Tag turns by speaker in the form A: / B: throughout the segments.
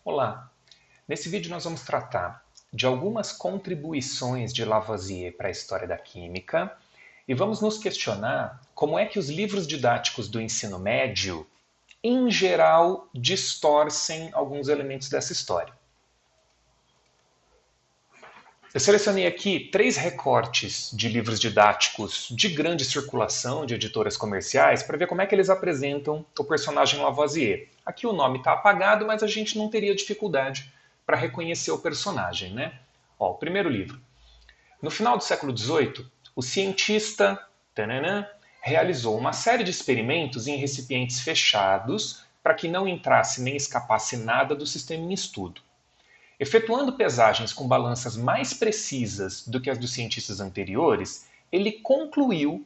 A: Olá! Nesse vídeo nós vamos tratar de algumas contribuições de Lavoisier para a história da química e vamos nos questionar como é que os livros didáticos do ensino médio, em geral, distorcem alguns elementos dessa história. Eu selecionei aqui 3 recortes de livros didáticos de grande circulação de editoras comerciais para ver como é que eles apresentam o personagem Lavoisier. Aqui o nome está apagado, mas a gente não teria dificuldade para reconhecer o personagem, né? Ó, o primeiro livro. No final do século XVIII, o cientista realizou uma série de experimentos em recipientes fechados para que não entrasse nem escapasse nada do sistema em estudo. Efetuando pesagens com balanças mais precisas do que as dos cientistas anteriores, ele concluiu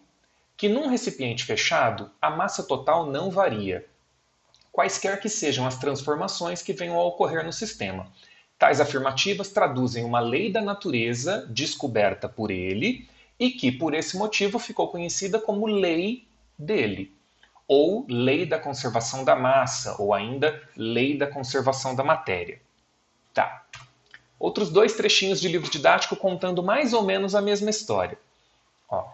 A: que num recipiente fechado a massa total não varia, quaisquer que sejam as transformações que venham a ocorrer no sistema. Tais afirmativas traduzem uma lei da natureza descoberta por ele e que, por esse motivo, ficou conhecida como lei dele, ou lei da conservação da massa, ou ainda lei da conservação da matéria. Tá. Outros 2 trechinhos de livro didático contando mais ou menos a mesma história. Ó.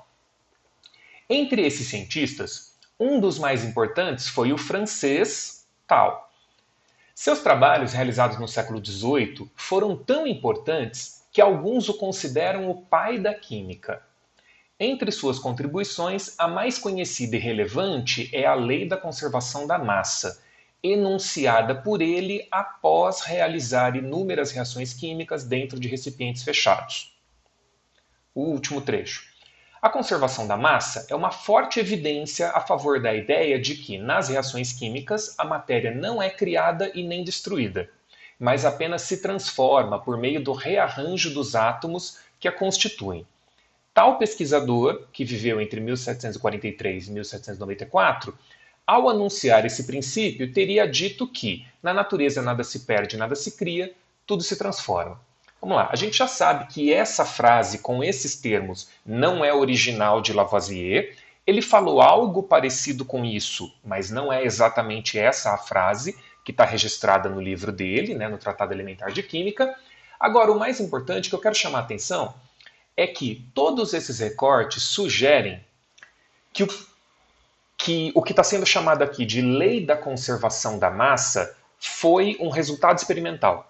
A: Entre esses cientistas, um dos mais importantes foi o francês Tal. Seus trabalhos realizados no século XVIII foram tão importantes que alguns o consideram o pai da química. Entre suas contribuições, a mais conhecida e relevante é a lei da conservação da massa, enunciada por ele após realizar inúmeras reações químicas dentro de recipientes fechados. O último trecho. A conservação da massa é uma forte evidência a favor da ideia de que, nas reações químicas, a matéria não é criada e nem destruída, mas apenas se transforma por meio do rearranjo dos átomos que a constituem. Tal pesquisador, que viveu entre 1743 e 1794, ao anunciar esse princípio, teria dito que na natureza nada se perde, nada se cria, tudo se transforma. Vamos lá, a gente já sabe que essa frase com esses termos não é original de Lavoisier. Ele falou algo parecido com isso, mas não é exatamente essa a frase que está registrada no livro dele, né, no Tratado Elementar de Química. Agora, o mais importante que eu quero chamar a atenção é que todos esses recortes sugerem que o que está sendo chamado aqui de lei da conservação da massa foi um resultado experimental.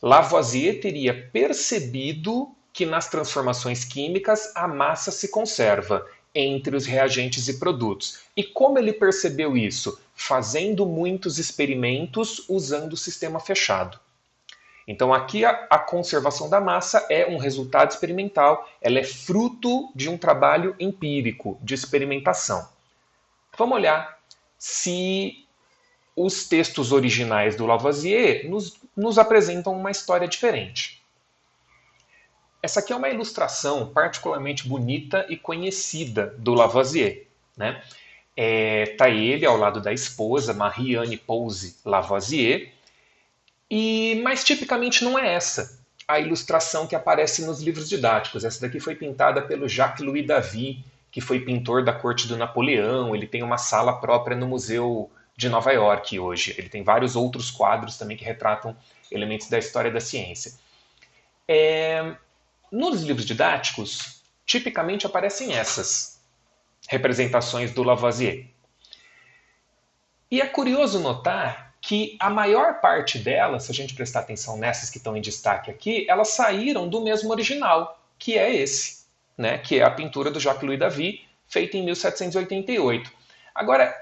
A: Lavoisier teria percebido que nas transformações químicas a massa se conserva entre os reagentes e produtos. E como ele percebeu isso? Fazendo muitos experimentos usando o sistema fechado. Então aqui a conservação da massa é um resultado experimental, ela é fruto de um trabalho empírico, de experimentação. Vamos olhar se os textos originais do Lavoisier nos apresentam uma história diferente. Essa aqui é uma ilustração particularmente bonita e conhecida do Lavoisier, né? Tá ele ao lado da esposa, Marie-Anne Pause Lavoisier, mas tipicamente não é essa a ilustração que aparece nos livros didáticos. Essa daqui foi pintada pelo Jacques-Louis David, que foi pintor da corte do Napoleão. Ele tem uma sala própria no Museu de Nova York hoje. Ele tem vários outros quadros também que retratam elementos da história da ciência. Nos livros didáticos, tipicamente aparecem essas representações do Lavoisier. E é curioso notar que a maior parte delas, se a gente prestar atenção nessas que estão em destaque aqui, elas saíram do mesmo original, que é esse, né? Que é a pintura do Jacques-Louis David, feita em 1788. Agora,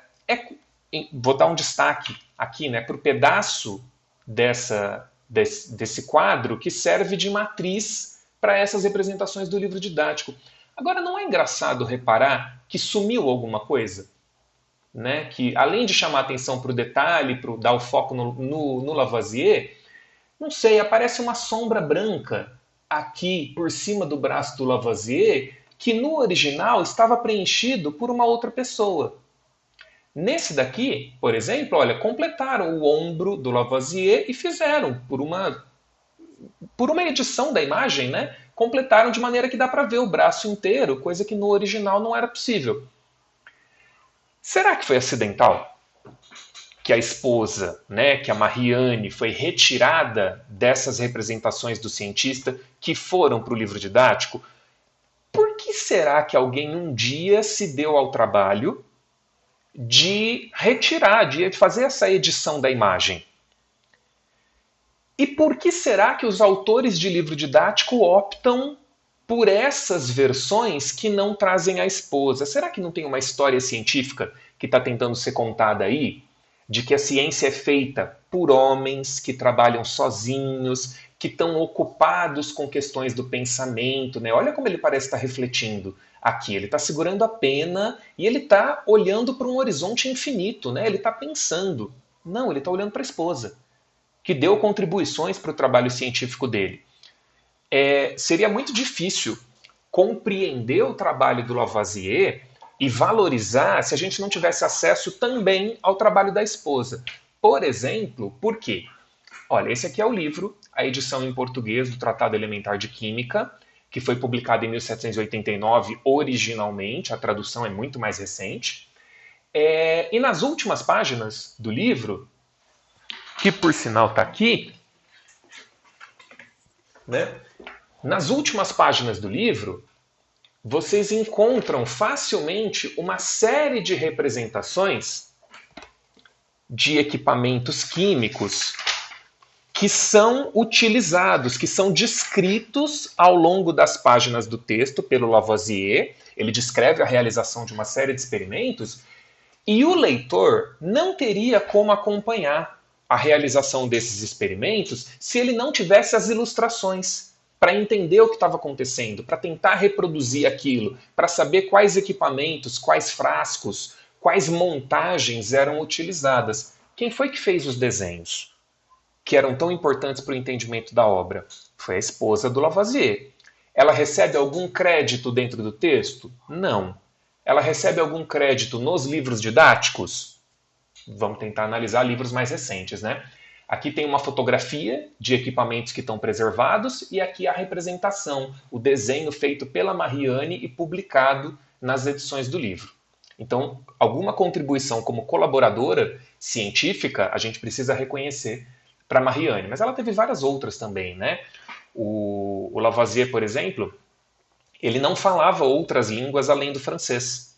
A: vou dar um destaque aqui, né, para o pedaço desse quadro que serve de matriz para essas representações do livro didático. Agora, não é engraçado reparar que sumiu alguma coisa? Né, que além de chamar a atenção para o detalhe, para dar o foco no Lavoisier, não sei, aparece uma sombra branca aqui por cima do braço do Lavoisier, que no original estava preenchido por uma outra pessoa. Nesse daqui, por exemplo, olha, completaram o ombro do Lavoisier e fizeram, por uma edição da imagem, né, completaram de maneira que dá para ver o braço inteiro, coisa que no original não era possível. Será que foi acidental? que a esposa, né, que a Marianne, foi retirada dessas representações do cientista que foram para o livro didático, por que será que alguém um dia se deu ao trabalho de retirar, de fazer essa edição da imagem? E por que será que os autores de livro didático optam por essas versões que não trazem a esposa? Será que não tem uma história científica que está tentando ser contada aí? De que a ciência é feita por homens que trabalham sozinhos, que estão ocupados com questões do pensamento, né? Olha como ele parece estar refletindo aqui. Ele está segurando a pena e ele está olhando para um horizonte infinito, né? Ele está pensando. Não, ele está olhando para a esposa, que deu contribuições para o trabalho científico dele. Seria muito difícil compreender o trabalho do Lavoisier e valorizar se a gente não tivesse acesso também ao trabalho da esposa. Por exemplo, por quê? Olha, esse aqui é o livro, a edição em português do Tratado Elementar de Química, que foi publicado em 1789 originalmente, a tradução é muito mais recente. E nas últimas páginas do livro, que por sinal está aqui, né? Nas últimas páginas do livro, vocês encontram facilmente uma série de representações de equipamentos químicos que são utilizados, que são descritos ao longo das páginas do texto pelo Lavoisier. Ele descreve a realização de uma série de experimentos e o leitor não teria como acompanhar a realização desses experimentos se ele não tivesse as ilustrações para entender o que estava acontecendo, para tentar reproduzir aquilo, para saber quais equipamentos, quais frascos, quais montagens eram utilizadas. Quem foi que fez os desenhos que eram tão importantes para o entendimento da obra? Foi a esposa do Lavoisier. Ela recebe algum crédito dentro do texto? Não. Ela recebe algum crédito nos livros didáticos? Vamos tentar analisar livros mais recentes, né? Aqui tem uma fotografia de equipamentos que estão preservados e aqui a representação, o desenho feito pela Marianne e publicado nas edições do livro. Então, alguma contribuição como colaboradora científica a gente precisa reconhecer para Marianne, mas ela teve várias outras também, né? O Lavoisier, por exemplo, ele não falava outras línguas além do francês.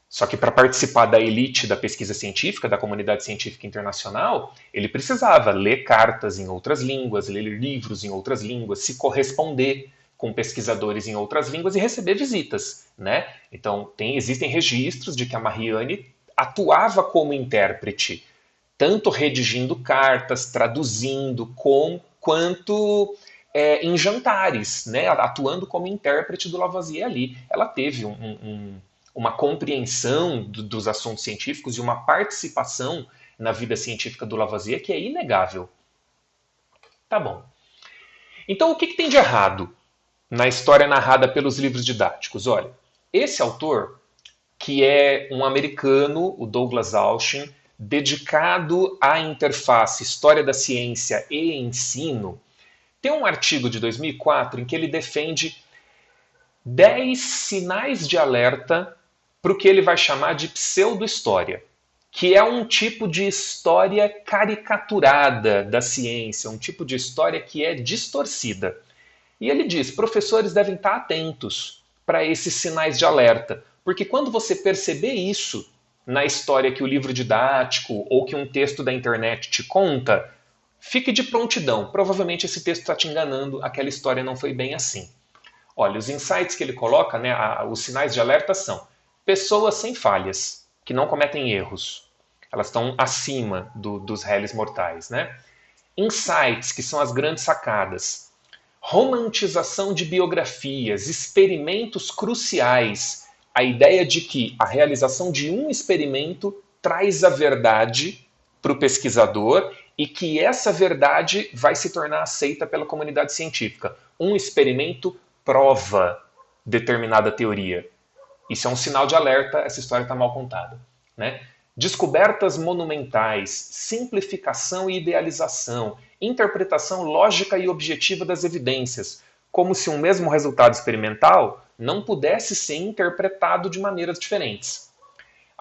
A: Só que para participar da elite da pesquisa científica, da comunidade científica internacional, ele precisava ler cartas em outras línguas, ler livros em outras línguas, se corresponder com pesquisadores em outras línguas e receber visitas, né? Então, existem registros de que a Marianne atuava como intérprete, tanto redigindo cartas, traduzindo, quanto em jantares, né? Atuando como intérprete do Lavoisier ali. Ela teve uma compreensão dos assuntos científicos e uma participação na vida científica do Lavoisier que é inegável. Tá bom. Então, o que tem de errado na história narrada pelos livros didáticos? Olha, esse autor, que é um americano, o Douglas Auchin, dedicado à interface História da Ciência e Ensino, tem um artigo de 2004 em que ele defende 10 sinais de alerta para o que ele vai chamar de pseudo-história, que é um tipo de história caricaturada da ciência, um tipo de história que é distorcida. E ele diz, professores devem estar atentos para esses sinais de alerta, porque quando você perceber isso na história que o livro didático ou que um texto da internet te conta, fique de prontidão. Provavelmente esse texto está te enganando, aquela história não foi bem assim. Olha, os insights que ele coloca, né, os sinais de alerta são pessoas sem falhas, que não cometem erros. Elas estão acima dos réis mortais, né? Insights, que são as grandes sacadas. Romantização de biografias, experimentos cruciais. A ideia de que a realização de um experimento traz a verdade para o pesquisador e que essa verdade vai se tornar aceita pela comunidade científica. Um experimento prova determinada teoria. Isso é um sinal de alerta, essa história está mal contada, né? Descobertas monumentais, simplificação e idealização, interpretação lógica e objetiva das evidências, como se um mesmo resultado experimental não pudesse ser interpretado de maneiras diferentes.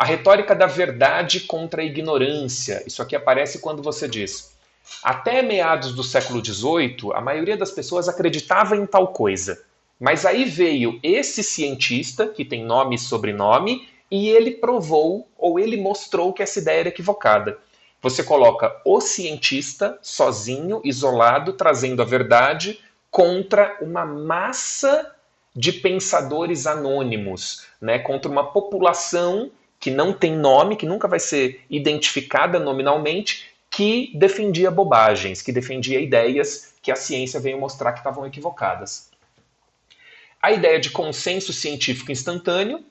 A: A retórica da verdade contra a ignorância. Isso aqui aparece quando você diz: até meados do século XVIII, a maioria das pessoas acreditava em tal coisa. Mas aí veio esse cientista, que tem nome e sobrenome, e ele provou, ou ele mostrou que essa ideia era equivocada. Você coloca o cientista sozinho, isolado, trazendo a verdade contra uma massa de pensadores anônimos, né? Contra uma população que não tem nome, que nunca vai ser identificada nominalmente, que defendia bobagens, que defendia ideias que a ciência veio mostrar que estavam equivocadas. A ideia de consenso científico instantâneo,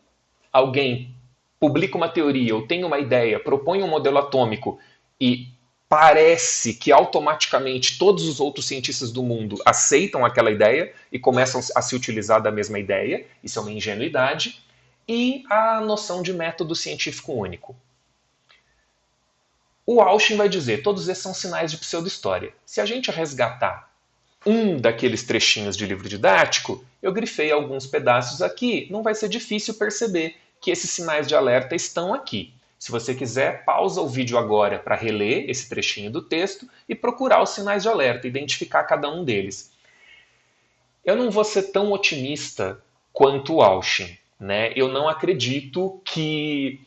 A: alguém publica uma teoria ou tem uma ideia, propõe um modelo atômico e parece que automaticamente todos os outros cientistas do mundo aceitam aquela ideia e começam a se utilizar da mesma ideia. Isso é uma ingenuidade. E a noção de método científico único. O Auschwitz vai dizer, todos esses são sinais de pseudo-história. Se a gente resgatar um daqueles trechinhos de livro didático, eu grifei alguns pedaços aqui, não vai ser difícil perceber que esses sinais de alerta estão aqui. Se você quiser, pausa o vídeo agora para reler esse trechinho do texto e procurar os sinais de alerta, identificar cada um deles. Eu não vou ser tão otimista quanto o Auschwitz, né? Eu não acredito que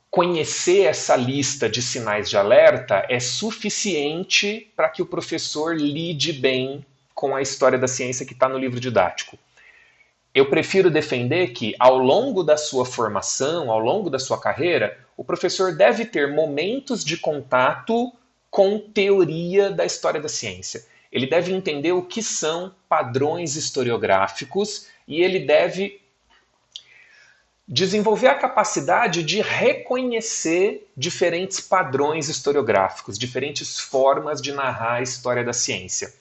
A: conhecer essa lista de sinais de alerta é suficiente para que o professor lide bem com a história da ciência que está no livro didático. Eu prefiro defender que, ao longo da sua formação, ao longo da sua carreira, o professor deve ter momentos de contato com teoria da história da ciência. Ele deve entender o que são padrões historiográficos e ele deve desenvolver a capacidade de reconhecer diferentes padrões historiográficos, diferentes formas de narrar a história da ciência.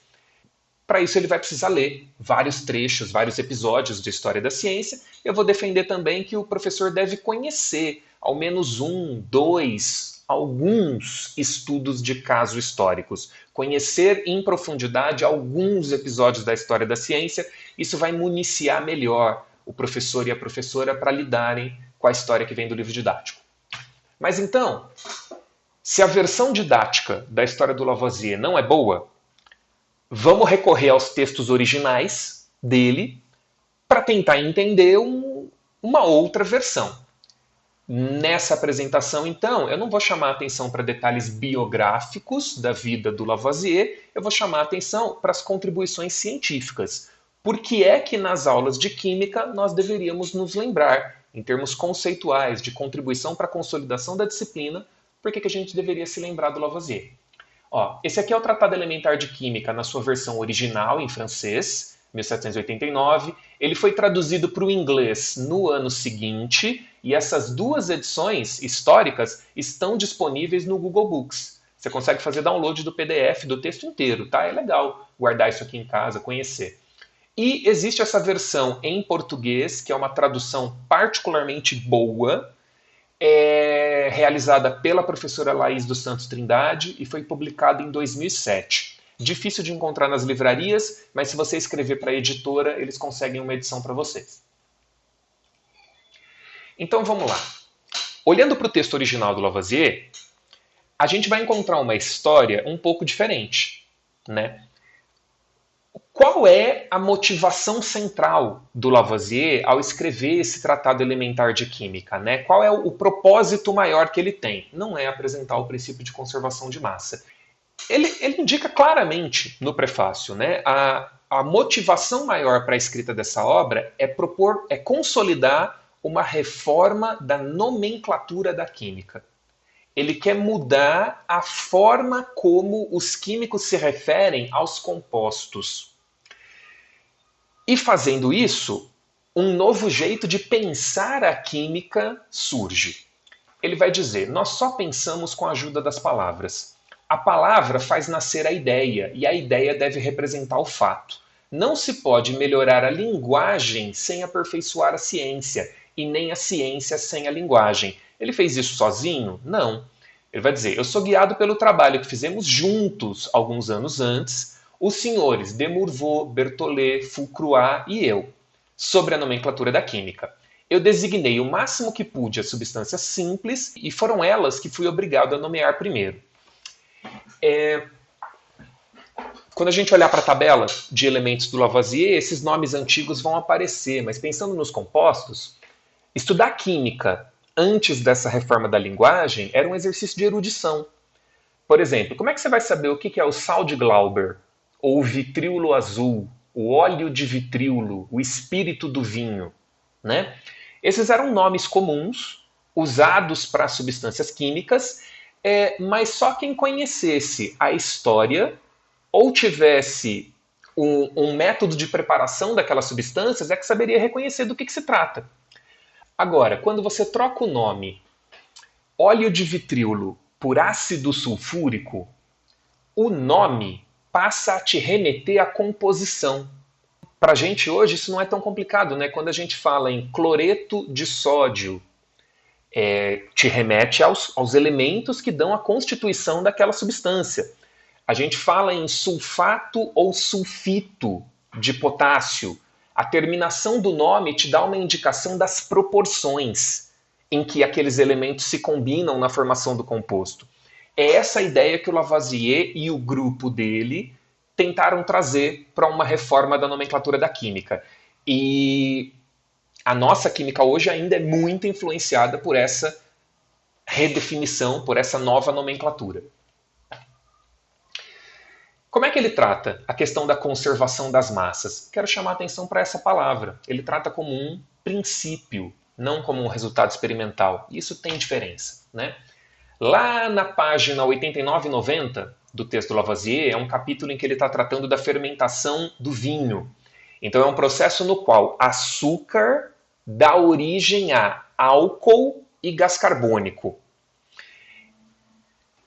A: Para isso ele vai precisar ler vários trechos, vários episódios de história da ciência. Eu vou defender também que o professor deve conhecer ao menos um, dois, alguns estudos de casos históricos. Conhecer em profundidade alguns episódios da história da ciência. Isso vai municiar melhor o professor e a professora para lidarem com a história que vem do livro didático. Mas então, se a versão didática da história do Lavoisier não é boa, vamos recorrer aos textos originais dele para tentar entender uma outra versão. Nessa apresentação, então, eu não vou chamar a atenção para detalhes biográficos da vida do Lavoisier, eu vou chamar a atenção para as contribuições científicas. Por que é que nas aulas de química nós deveríamos nos lembrar, em termos conceituais, de contribuição para a consolidação da disciplina, por que a gente deveria se lembrar do Lavoisier? Esse aqui é o Tratado Elementar de Química na sua versão original, em francês, 1789. Ele foi traduzido para o inglês no ano seguinte, e essas duas edições históricas estão disponíveis no Google Books. Você consegue fazer download do PDF do texto inteiro, tá? É legal guardar isso aqui em casa, conhecer. E existe essa versão em português, que é uma tradução particularmente boa, realizada pela professora Laís dos Santos Trindade e foi publicada em 2007. Difícil de encontrar nas livrarias, mas se você escrever para a editora, eles conseguem uma edição para vocês. Então vamos lá. Olhando para o texto original do Lavoisier, a gente vai encontrar uma história um pouco diferente, né? Qual é a motivação central do Lavoisier ao escrever esse tratado elementar de química, né? Qual é o propósito maior que ele tem? Não é apresentar o princípio de conservação de massa. Ele indica claramente no prefácio, né? A motivação maior para a escrita dessa obra é consolidar uma reforma da nomenclatura da química. Ele quer mudar a forma como os químicos se referem aos compostos. E fazendo isso, um novo jeito de pensar a química surge. Ele vai dizer, nós só pensamos com a ajuda das palavras. A palavra faz nascer a ideia, e a ideia deve representar o fato. Não se pode melhorar a linguagem sem aperfeiçoar a ciência, e nem a ciência sem a linguagem. Ele fez isso sozinho? Não. Ele vai dizer, eu sou guiado pelo trabalho que fizemos juntos alguns anos antes, os senhores de Morveau, Berthollet, Foulcroy e eu, sobre a nomenclatura da química. eu designei o máximo que pude as substâncias simples e foram elas que fui obrigado a nomear primeiro. Quando a gente olhar para a tabela de elementos do Lavoisier, esses nomes antigos vão aparecer, mas pensando nos compostos, estudar química antes dessa reforma da linguagem era um exercício de erudição. Por exemplo, como é que você vai saber o que é o sal de Glauber, ou o vitríolo azul, o óleo de vitríolo, o espírito do vinho, né? Esses eram nomes comuns, usados para substâncias químicas, mas só quem conhecesse a história ou tivesse um método de preparação daquelas substâncias é que saberia reconhecer do que se trata. Agora, quando você troca o nome óleo de vitríolo por ácido sulfúrico, o nome passa a te remeter à composição. Para a gente hoje isso não é tão complicado, né? Quando a gente fala em cloreto de sódio, te remete aos elementos que dão a constituição daquela substância. A gente fala em sulfato ou sulfito de potássio. A terminação do nome te dá uma indicação das proporções em que aqueles elementos se combinam na formação do composto. É essa ideia que o Lavoisier e o grupo dele tentaram trazer para uma reforma da nomenclatura da química. E a nossa química hoje ainda é muito influenciada por essa redefinição, por essa nova nomenclatura. Como é que ele trata a questão da conservação das massas? Quero chamar a atenção para essa palavra. Ele trata como um princípio, não como um resultado experimental. Isso tem diferença, né? Lá na página 89 e 90 do texto do Lavoisier, é um capítulo em que ele está tratando da fermentação do vinho. Então é um processo no qual açúcar dá origem a álcool e gás carbônico.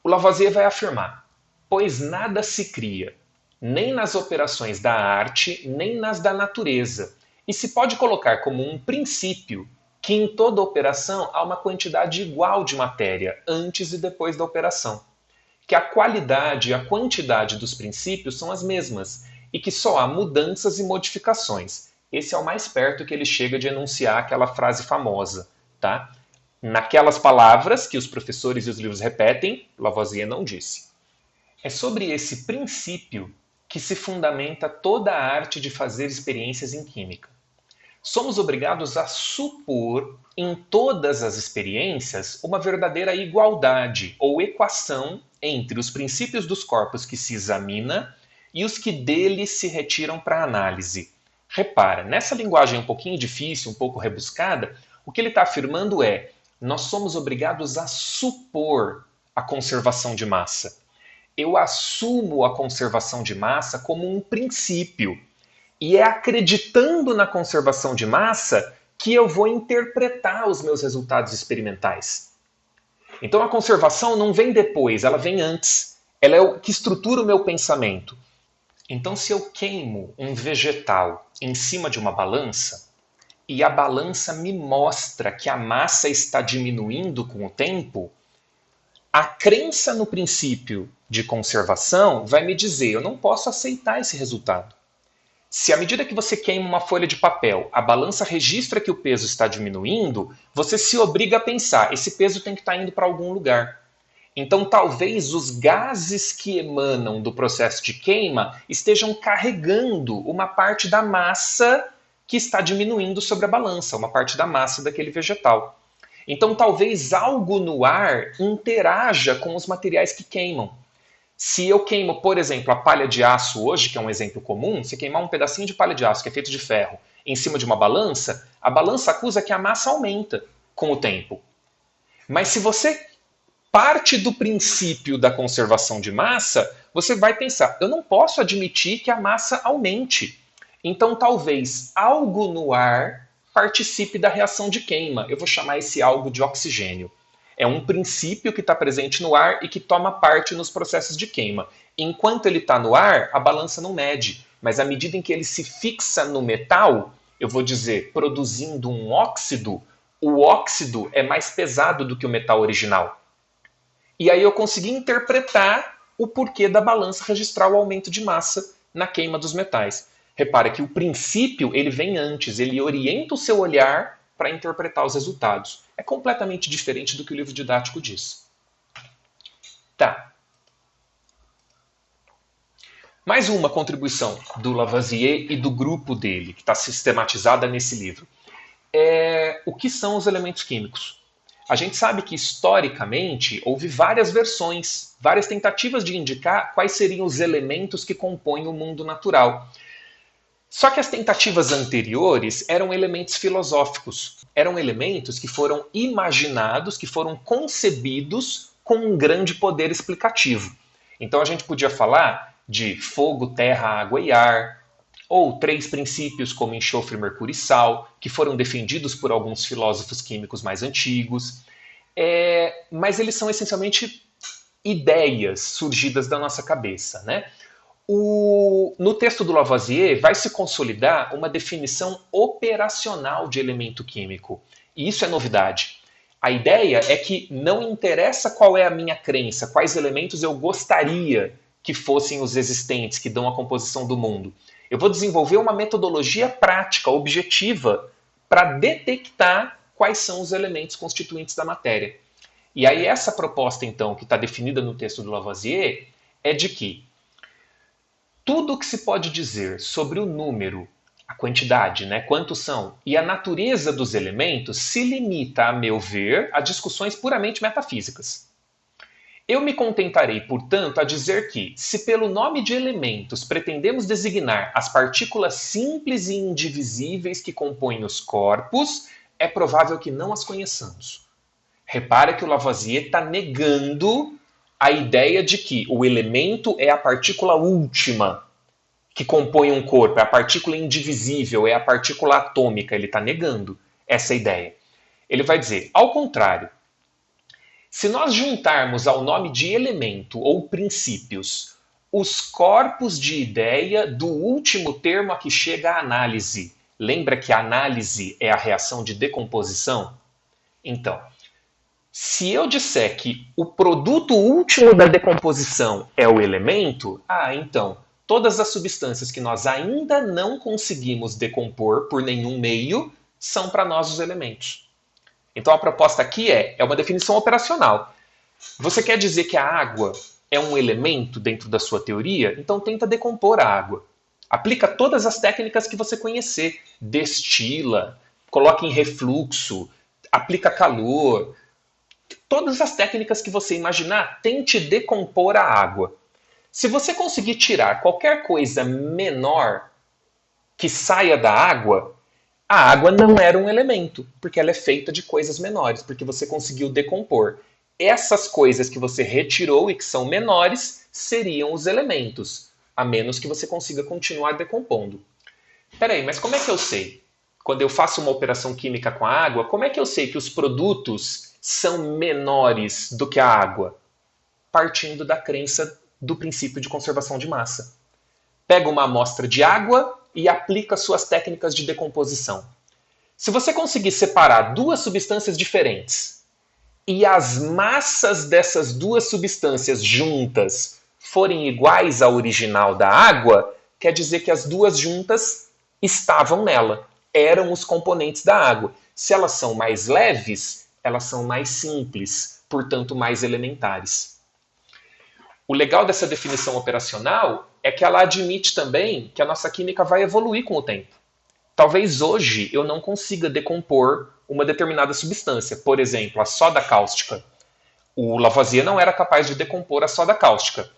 A: O Lavoisier vai afirmar: pois nada se cria, nem nas operações da arte, nem nas da natureza, e se pode colocar como um princípio que em toda operação há uma quantidade igual de matéria antes e depois da operação, que a qualidade e a quantidade dos princípios são as mesmas e que só há mudanças e modificações. Esse é o mais perto que ele chega de enunciar aquela frase famosa, tá? Naquelas palavras que os professores e os livros repetem, Lavoisier não disse. É sobre esse princípio que se fundamenta toda a arte de fazer experiências em química. Somos obrigados a supor em todas as experiências uma verdadeira igualdade ou equação entre os princípios dos corpos que se examina e os que deles se retiram para análise. Repara, nessa linguagem um pouquinho difícil, um pouco rebuscada, o que ele está afirmando é: nós somos obrigados a supor a conservação de massa. Eu assumo a conservação de massa como um princípio. E é acreditando na conservação de massa que eu vou interpretar os meus resultados experimentais. Então a conservação não vem depois, ela vem antes. Ela é o que estrutura o meu pensamento. Então se eu queimo um vegetal em cima de uma balança e a balança me mostra que a massa está diminuindo com o tempo, a crença no princípio de conservação vai me dizer: eu não posso aceitar esse resultado. Se à medida que você queima uma folha de papel, a balança registra que o peso está diminuindo, você se obriga a pensar: esse peso tem que estar indo para algum lugar. Então talvez os gases que emanam do processo de queima estejam carregando uma parte da massa que está diminuindo sobre a balança, uma parte da massa daquele vegetal. Então talvez algo no ar interaja com os materiais que queimam. Se eu queimo, por exemplo, a palha de aço hoje, que é um exemplo comum, se queimar um pedacinho de palha de aço que é feito de ferro em cima de uma balança, a balança acusa que a massa aumenta com o tempo. Mas se você parte do princípio da conservação de massa, você vai pensar: eu não posso admitir que a massa aumente. Então talvez algo no ar participe da reação de queima. Eu vou chamar esse algo de oxigênio. É um princípio que está presente no ar e que toma parte nos processos de queima. Enquanto ele está no ar, a balança não mede. Mas à medida em que ele se fixa no metal, eu vou dizer, produzindo um óxido, o óxido é mais pesado do que o metal original. E aí eu consegui interpretar o porquê da balança registrar o aumento de massa na queima dos metais. Repara que o princípio ele vem antes, ele orienta o seu olhar para interpretar os resultados. É completamente diferente do que o livro didático diz. Tá. Mais uma contribuição do Lavoisier e do grupo dele, que está sistematizada nesse livro. O que são os elementos químicos? A gente sabe que, historicamente, houve várias versões, várias tentativas de indicar quais seriam os elementos que compõem o mundo natural. Só que as tentativas anteriores eram elementos filosóficos. Eram elementos que foram imaginados, que foram concebidos com um grande poder explicativo. Então a gente podia falar de fogo, terra, água e ar, ou 3 princípios como enxofre, mercúrio e sal, que foram defendidos por alguns filósofos químicos mais antigos. Mas eles são essencialmente ideias surgidas da nossa cabeça, né? No texto do Lavoisier vai se consolidar uma definição operacional de elemento químico. E isso é novidade. A ideia é que não interessa qual é a minha crença, quais elementos eu gostaria que fossem os existentes, que dão a composição do mundo. Eu vou desenvolver uma metodologia prática, objetiva, para detectar quais são os elementos constituintes da matéria. E aí essa proposta, então, que está definida no texto do Lavoisier, é de que tudo o que se pode dizer sobre o número, a quantidade, né, quantos são, e a natureza dos elementos se limita, a meu ver, a discussões puramente metafísicas. Eu me contentarei, portanto, a dizer que, se pelo nome de elementos pretendemos designar as partículas simples e indivisíveis que compõem os corpos, é provável que não as conheçamos. Repara que o Lavoisier está negando a ideia de que o elemento é a partícula última que compõe um corpo, é a partícula indivisível, é a partícula atômica. Ele está negando essa ideia. Ele vai dizer, ao contrário, se nós juntarmos ao nome de elemento ou princípios os corpos de ideia do último termo a que chega a análise, lembra que a análise é a reação de decomposição? Então, se eu disser que o produto último da decomposição é o elemento, então, todas as substâncias que nós ainda não conseguimos decompor por nenhum meio são para nós os elementos. Então a proposta aqui é uma definição operacional. Você quer dizer que a água é um elemento dentro da sua teoria? Então tenta decompor a água. Aplica todas as técnicas que você conhecer. Destila, coloca em refluxo, aplica calor. Todas as técnicas que você imaginar, tente decompor a água. Se você conseguir tirar qualquer coisa menor que saia da água, a água não era um elemento, porque ela é feita de coisas menores, porque você conseguiu decompor. Essas coisas que você retirou e que são menores seriam os elementos, a menos que você consiga continuar decompondo. Peraí, mas como é que eu sei? Quando eu faço uma operação química com a água, como é que eu sei que os produtos são menores do que a água? Partindo da crença do princípio de conservação de massa. Pega uma amostra de água e aplica suas técnicas de decomposição. Se você conseguir separar 2 substâncias diferentes e as massas dessas 2 substâncias juntas forem iguais à original da água, quer dizer que as 2 juntas estavam nela, eram os componentes da água. Se elas são mais leves, elas são mais simples, portanto mais elementares. O legal dessa definição operacional é que ela admite também que a nossa química vai evoluir com o tempo. Talvez hoje eu não consiga decompor uma determinada substância, por exemplo, a soda cáustica. O Lavoisier não era capaz de decompor a soda cáustica,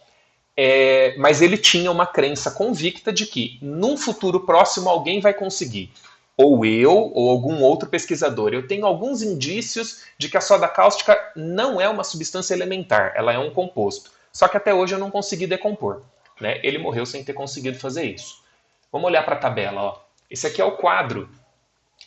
A: mas ele tinha uma crença convicta de que, num futuro próximo, alguém vai conseguir. Ou eu, ou algum outro pesquisador. Eu tenho alguns indícios de que a soda cáustica não é uma substância elementar, ela é um composto. Só que até hoje eu não consegui decompor. Né? Ele morreu sem ter conseguido fazer isso. Vamos olhar para a tabela. Ó. Esse aqui é o quadro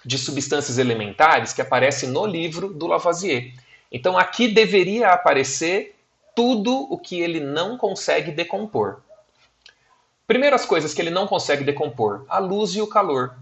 A: de substâncias elementares que aparece no livro do Lavoisier. Então aqui deveria aparecer tudo o que ele não consegue decompor. Primeiras coisas que ele não consegue decompor: a luz e o calor.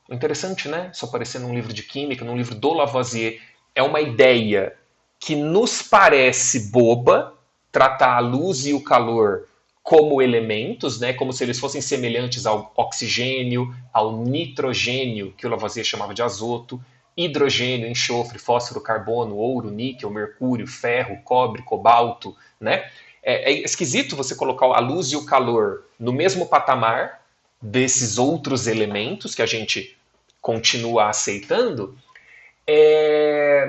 A: Interessante, né? Isso aparecer num livro de química, num livro do Lavoisier. É uma ideia que nos parece boba, tratar a luz e o calor como elementos, né, como se eles fossem semelhantes ao oxigênio, ao nitrogênio, que o Lavoisier chamava de azoto, hidrogênio, enxofre, fósforo, carbono, ouro, níquel, mercúrio, ferro, cobre, cobalto, né? É esquisito você colocar a luz e o calor no mesmo patamar desses outros elementos que a gente continua aceitando,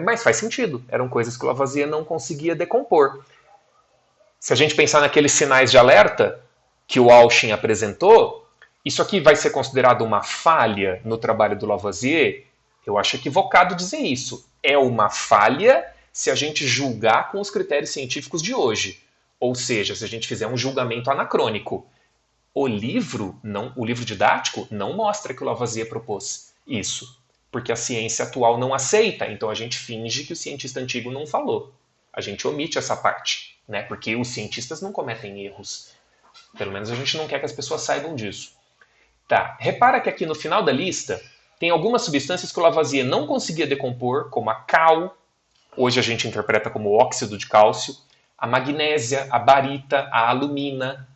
A: mas faz sentido. Eram coisas que o Lavoisier não conseguia decompor. Se a gente pensar naqueles sinais de alerta que o Auchin apresentou, isso aqui vai ser considerado uma falha no trabalho do Lavoisier? Eu acho equivocado dizer isso. É uma falha se a gente julgar com os critérios científicos de hoje. Ou seja, se a gente fizer um julgamento anacrônico. O livro didático não mostra que o Lavoisier propôs isso, porque a ciência atual não aceita, então a gente finge que o cientista antigo não falou. A gente omite essa parte, né? Porque os cientistas não cometem erros. Pelo menos a gente não quer que as pessoas saibam disso. Tá, repara que aqui no final da lista tem algumas substâncias que o Lavoisier não conseguia decompor, como a cal, hoje a gente interpreta como óxido de cálcio, a magnésia, a barita, a alumina.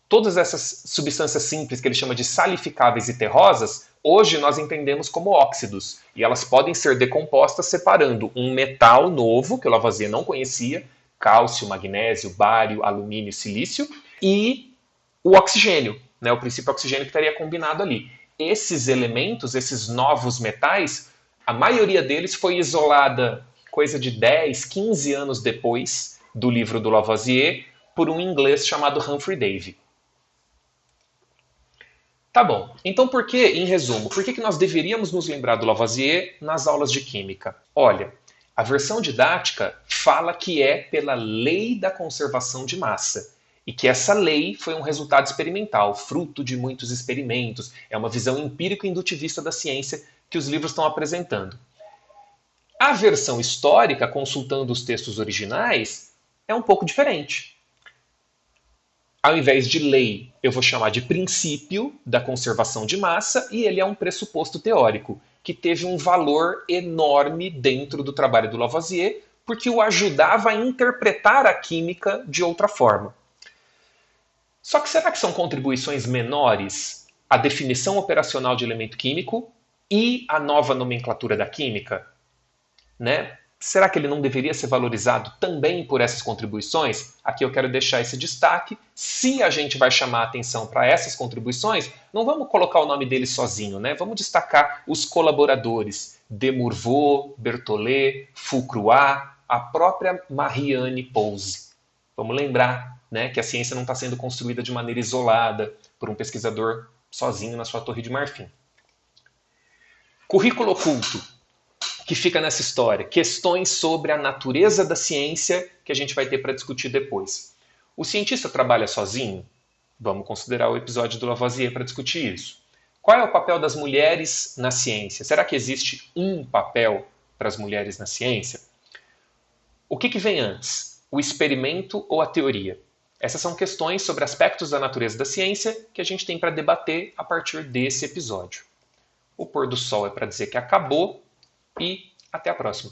A: Todas essas substâncias simples que ele chama de salificáveis e terrosas, hoje nós entendemos como óxidos. E elas podem ser decompostas separando um metal novo, que o Lavoisier não conhecia, cálcio, magnésio, bário, alumínio, silício, e o oxigênio, né, o princípio oxigênio que estaria combinado ali. Esses elementos, esses novos metais, a maioria deles foi isolada coisa de 10, 15 anos depois do livro do Lavoisier, por um inglês chamado Humphrey Davy. Tá bom, então em resumo, por que nós deveríamos nos lembrar do Lavoisier nas aulas de química? Olha, a versão didática fala que é pela lei da conservação de massa e que essa lei foi um resultado experimental, fruto de muitos experimentos, é uma visão empírico-indutivista da ciência que os livros estão apresentando. A versão histórica, consultando os textos originais, é um pouco diferente. Ao invés de lei, eu vou chamar de princípio da conservação de massa, e ele é um pressuposto teórico, que teve um valor enorme dentro do trabalho do Lavoisier, porque o ajudava a interpretar a química de outra forma. Só que será que são contribuições menores a definição operacional de elemento químico e a nova nomenclatura da química? Né? Será que ele não deveria ser valorizado também por essas contribuições? Aqui eu quero deixar esse destaque. Se a gente vai chamar a atenção para essas contribuições, não vamos colocar o nome dele sozinho, né? Vamos destacar os colaboradores. De Morveau, Berthollet, Fourcroy, a própria Marie-Anne Pause. Vamos lembrar, né, que a ciência não está sendo construída de maneira isolada por um pesquisador sozinho na sua torre de marfim. Currículo oculto, que fica nessa história. Questões sobre a natureza da ciência que a gente vai ter para discutir depois. O cientista trabalha sozinho? Vamos considerar o episódio do Lavoisier para discutir isso. Qual é o papel das mulheres na ciência? Será que existe um papel para as mulheres na ciência? O que vem antes? O experimento ou a teoria? Essas são questões sobre aspectos da natureza da ciência que a gente tem para debater a partir desse episódio. O pôr do sol é para dizer que acabou e até a próxima.